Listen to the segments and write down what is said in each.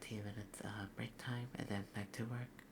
15 minutes break time and then back to work,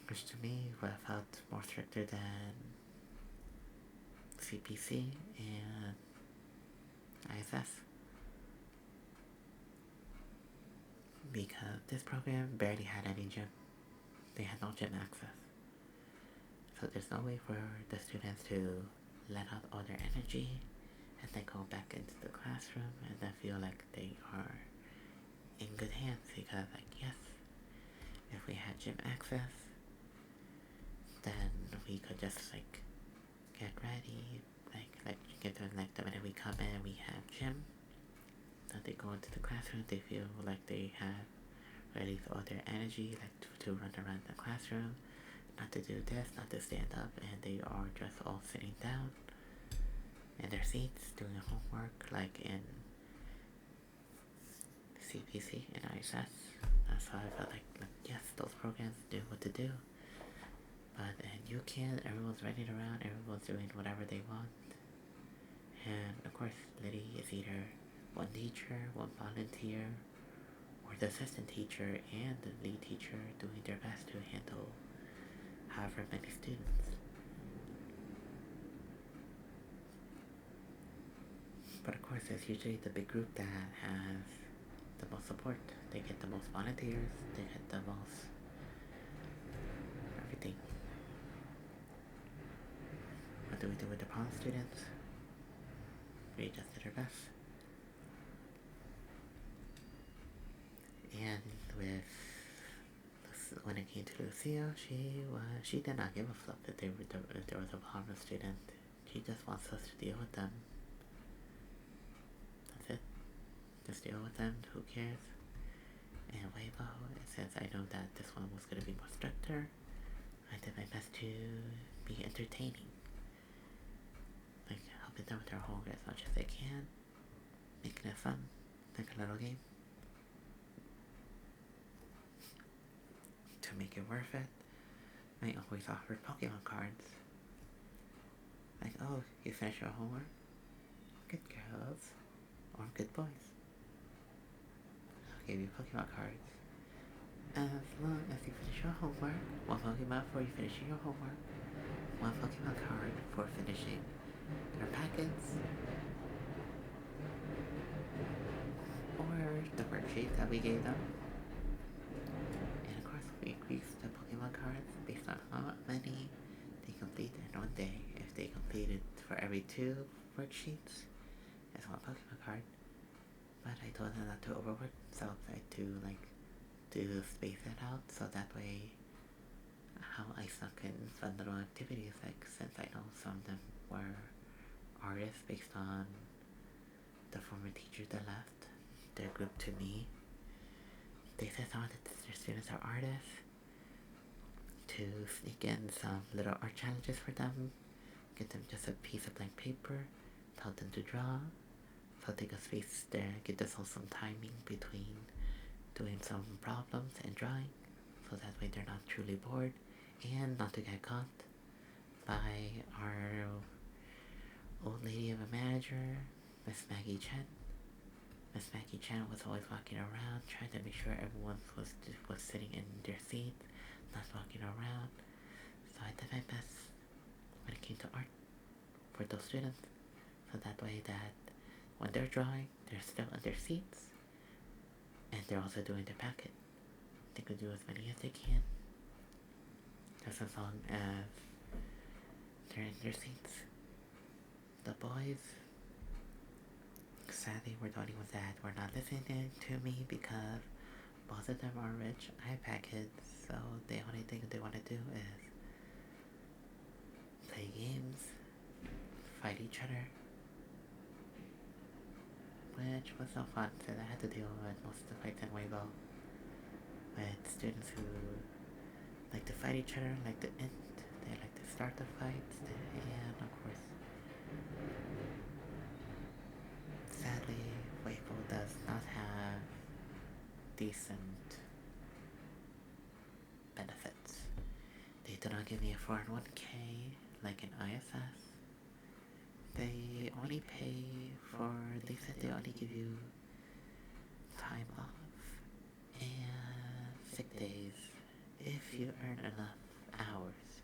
which to me would have felt more stricter than CPC and ISS, because this program barely had any gym. They had no gym access. So there's no way for the students to let out all their energy and then go back into the classroom and then feel like they are in good hands, because like, yes, if we had gym access, then we could just like get ready, like get them, like the minute we come in we have gym, that they go into the classroom, they feel like they have ready for all their energy, like to run around the classroom, not to do this, not to stand up, and they are just all sitting down in their seats doing homework like in CPC and ISS. That's how I felt like yes, those programs do what to do. But in UCAN, everyone's running around, everyone's doing whatever they want. And of course, Liddy is either one teacher, one volunteer, or the assistant teacher and the lead teacher doing their best to handle however many students. But of course, it's usually the big group that has the most support. They get the most volunteers, they get the most everything. What do we do with the problem students? We just did our best. And when it came to Lucia, she did not give a flip if there was a problem student. She just wants us to deal with them. That's it. Just deal with them. Who cares? And Weibo, since I know that this one was gonna be more stricter, I did my best to be entertaining. Like helping them with their homework as much as I can, making it fun, like a little game. To make it worth it, I always offered Pokemon cards. Like, oh, you finished your homework? Good girls. Or good boys. I'll give you Pokemon cards. As long as you finish your homework, one Pokemon for you finishing your homework, one Pokemon card for finishing your packets, or the worksheet that we gave them. And of course, we increased the Pokemon cards based on how many they completed in one day. If they completed for every 2 worksheets, it's 1 Pokemon card. But I told them not to overwork themselves. I to space it out, so that way how I snuck in fun little activities, like since I know some of them were artists based on the former teachers that left their group to me. They said some of their students are artists, to sneak in some little art challenges for them, get them just a piece of blank paper, tell them to draw, so they can space there, get this wholesome timing between doing some problems and drawing, so that way they're not truly bored, and not to get caught by our old lady of a manager, Miss Maggie Chen. Miss Maggie Chen was always walking around, trying to make sure everyone was sitting in their seats, not walking around. So I did my best when it came to art for those students, so that way that when they're drawing, they're still in their seats, and they're also doing their packet. They could do as many as they can, just as long as they're in their seats. The boys, sadly, were the only ones that were not listening to me, because most of them are rich iPad kids, so the only thing they want to do is play games, fight each other, which was no fun, so I had to deal with most of the fights in Weibo with students who like to fight each other, like to end, they like to start the fights, and of course, sadly, Weibo does not have decent benefits. They do not give me a 401k like in ISS. They only pay for, they said they only give you time off if you earn enough hours.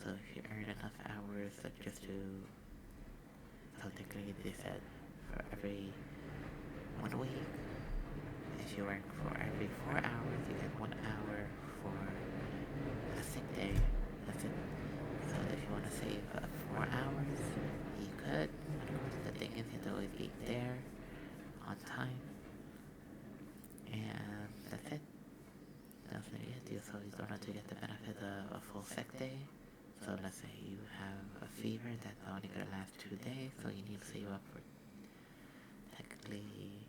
So if you earn enough hours, like just to, so technically they said for every 1 week, if you work for every 4 hours, you get 1 hour for a sick day. That's it. So if you want to save 4 hours, you could. But of course, the thing is, you have to always be there on time, and that's it. That's what you have to do. So you don't have to get the benefit of a full sick day. So let's say you have a fever that's only gonna last 2 days, so you need to save up for technically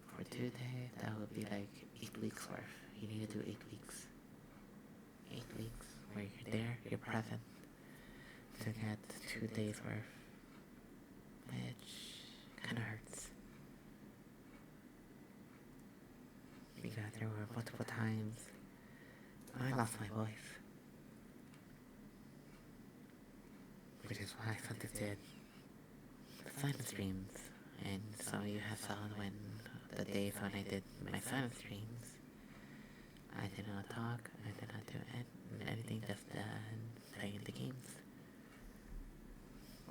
for 2 days. That would be like 8 weeks worth. You need to do 8 weeks. 8 weeks where you're there, you're present to get 2 days worth, which kind of hurts. Because there were multiple times I lost my voice, which is why I suggested silent streams. And some of you have saw when the days when I did my silent streams, I did not talk, I did not do anything, just playing the games.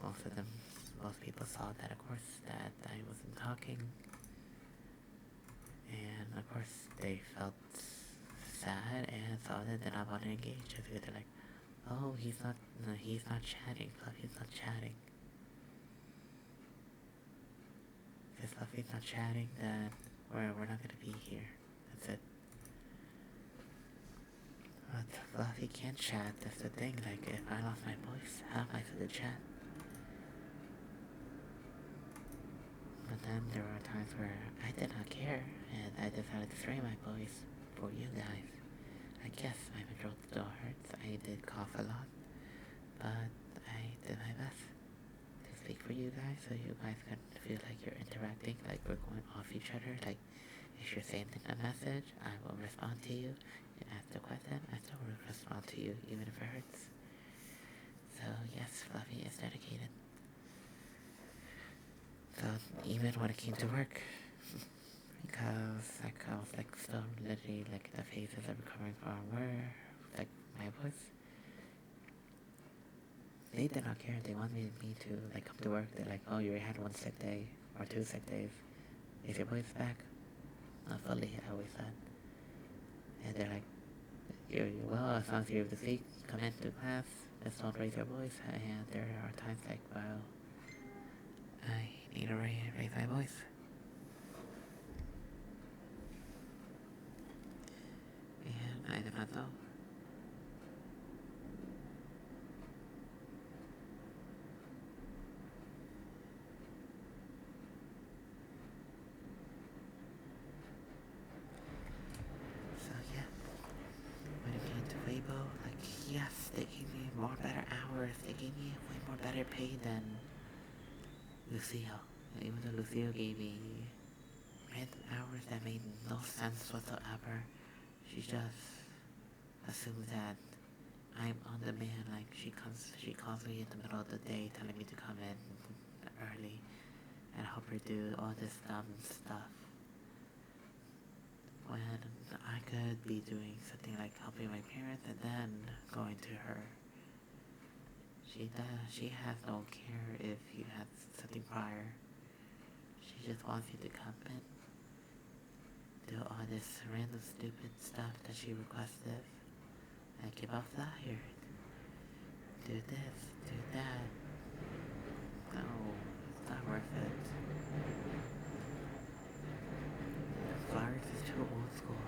Most people saw that, of course, that I wasn't talking. And of course, they felt sad and thought that I wanted to engage. They're like, oh, he's not chatting, Fluffy's not chatting. If Fluffy's not chatting, then we're not gonna be here. That's it. But Fluffy can't chat, that's the thing. Like, if I lost my voice, how am I gonna chat? But then there were times where I did not care, and I decided to strain my voice for you guys. I guess my throat still hurts. I did cough a lot, but I did my best to speak for you guys, so you guys can feel like you're interacting, like we're going off each other. Like, if you're saying a message, I will respond to you. You ask the question, I still will respond to you, even if it hurts. So yes, Fluffy is dedicated. So even when it came to work, because like I was like still literally like the phases are recovering from where like my voice, they did not care. They wanted me to like come to work. They're like, oh, you already had 1 sick day or 2 sick days. Is your voice back? Not fully, I always said. And they're like, you're well, as long as you're able to speak, come into class, just don't raise your voice. And there are times like, well, I need to raise my voice. And I did not know. So yeah, when it came to Weibo, like yes, they gave me more better hours. They gave me way more better pay than Lucio. Even though Lucio gave me random hours that made no sense whatsoever, she just assumes that I'm on demand. Like she calls me in the middle of the day, telling me to come in early and help her do all this dumb stuff. When I could be doing something like helping my parents and then going to her. She has no care if you have something prior. She just wants you to come in, do all this random stupid stuff that she requested, and give out flyers. Do this, do that. No, it's not worth it. Flyers is too old school.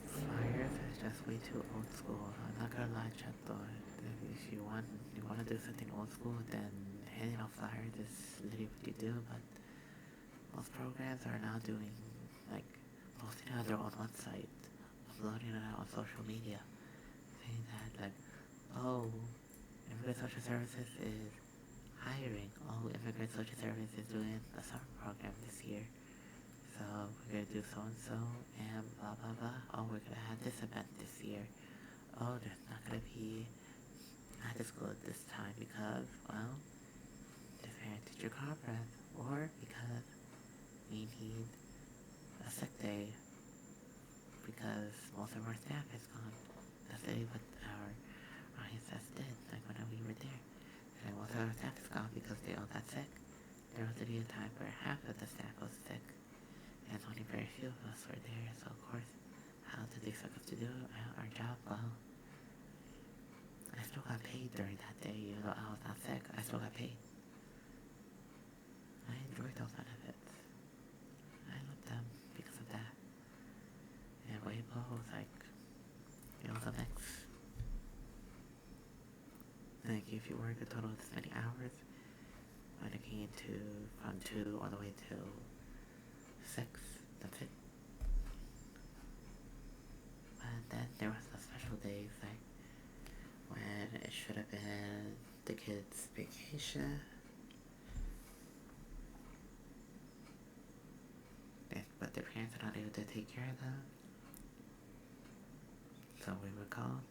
Flyers is just way too old school. I'm not gonna lie, chat though. If you want to do something old school, then handing out flyers is literally what you do. But most programs are now doing like posting on their own website, uploading it out on social media, saying that like, oh, Immigrant Social Services is hiring. Oh, Immigrant Social Services is doing a summer program this year. So we're gonna do so and so and blah blah blah. Oh, we're gonna have this event this year. Oh, there's not gonna be after school at this time because, well, the parent teacher conference, or because we need a sick day because most of our staff is gone. That's really what our ISS did, like when we were there. And most of our staff is gone because they all got sick. There was a time where half of the staff was sick, and only very few of us were there, so of course, how did they expect us to do our job? Well, I still got paid during that day, even though I was not sick, I still got paid. I enjoyed those benefits. I loved them because of that. And Weibo was like, it was a mix. Like, if you work a total of this many hours, when it came to from 2 all the way till 6, that's it. But then there was the special days, like, when it should have been the kids' vacation. But their parents are not able to take care of them. So we were called.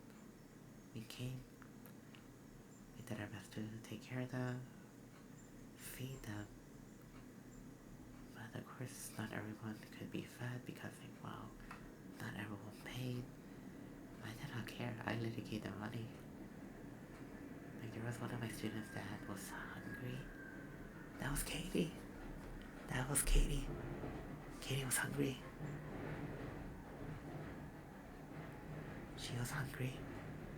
We came. We did our best to take care of them, feed them. But of course, not everyone could be fed because, like, well, not everyone paid. I did not care. I literally gave them money. Like, there was one of my students that was hungry. That was Katie. That was Katie. Katie was hungry. She was hungry.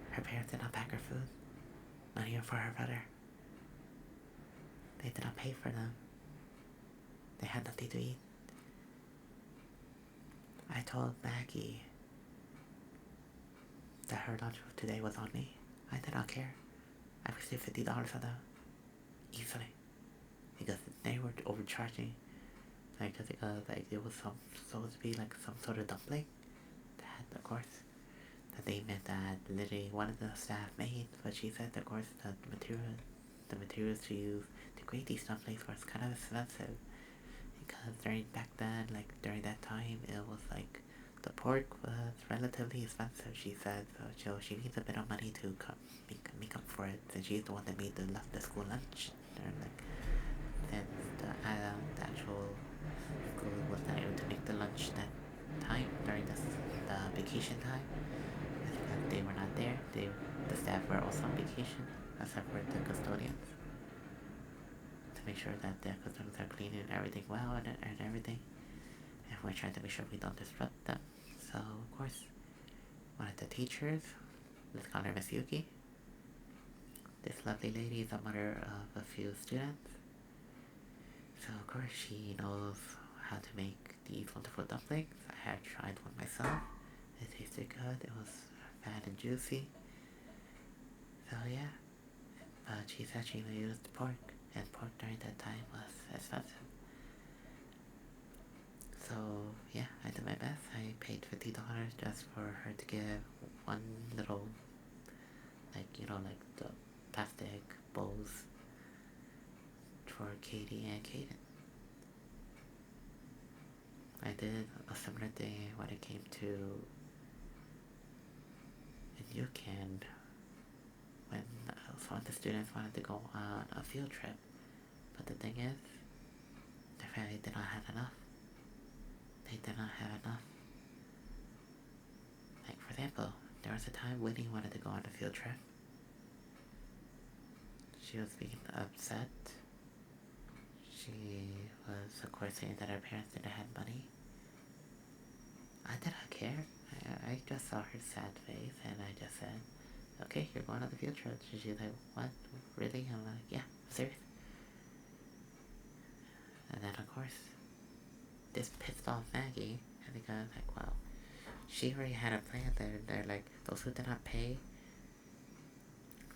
Her parents did not pack her food. Not even for her brother. They did not pay for them. They had nothing to eat. I told Maggie that her lunch today was on me. I did not care. I received $50 on them. Easily. Because they were overcharging. Like, just because, like, it was supposed to be like some sort of dumpling. That, of course, that they meant that literally one of the staff made, but she said, of course, that the materials to use to create these dumplings was kind of expensive. Because back then, like, during that time, it was like, the pork was relatively expensive, she said, so she needs a bit of money to make up for it, and she's the one that made the school lunch. And, like, since the actual school was not able to make the lunch that time during the vacation time, because they were not there. The staff were also on vacation, except for the custodians, to make sure that the custodians are cleaning everything well and everything. And we're trying to make sure we don't disrupt them. So, of course, one of the teachers, let's call her Miss Yuki. This lovely lady is a mother of a few students. So, of course, she knows how to make these wonderful dumplings. I had tried one myself. It tasted good. It was fat and juicy. So, yeah. But she said she used pork, and pork during that time was expensive. So, yeah, I did my best. I paid $50 just for her to give one little, like, like the plastic bowls for Katie and Kaden. I did a similar thing when it came to in UCAN, when some of the students wanted to go on a field trip. But the thing is, their family did not have enough. They did not have enough. Like, for example, there was a time Winnie wanted to go on a field trip. She was being upset. She was, of course, saying that her parents didn't have money. I did not care. I just saw her sad face, and I just said, okay, you're going on the field trip. And she's like, what? Really? I'm like, yeah, I'm serious. And then, of course, this pissed off Maggie, and because, like, well, she already had a plan there. They're like, those who did not pay,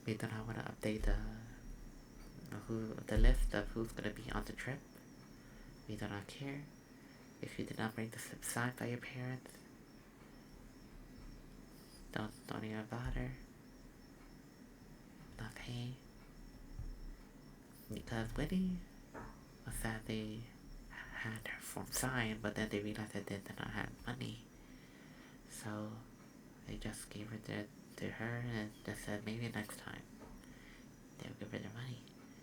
we do not want to update the list of who's going to be on the trip. We do not care. If you did not bring the slip signed by your parents, don't even bother. Not paying. Because Winnie was sad they had her form signed, but then they realized that they did not have money. So they just gave it to her and just said maybe next time they'll give her their money.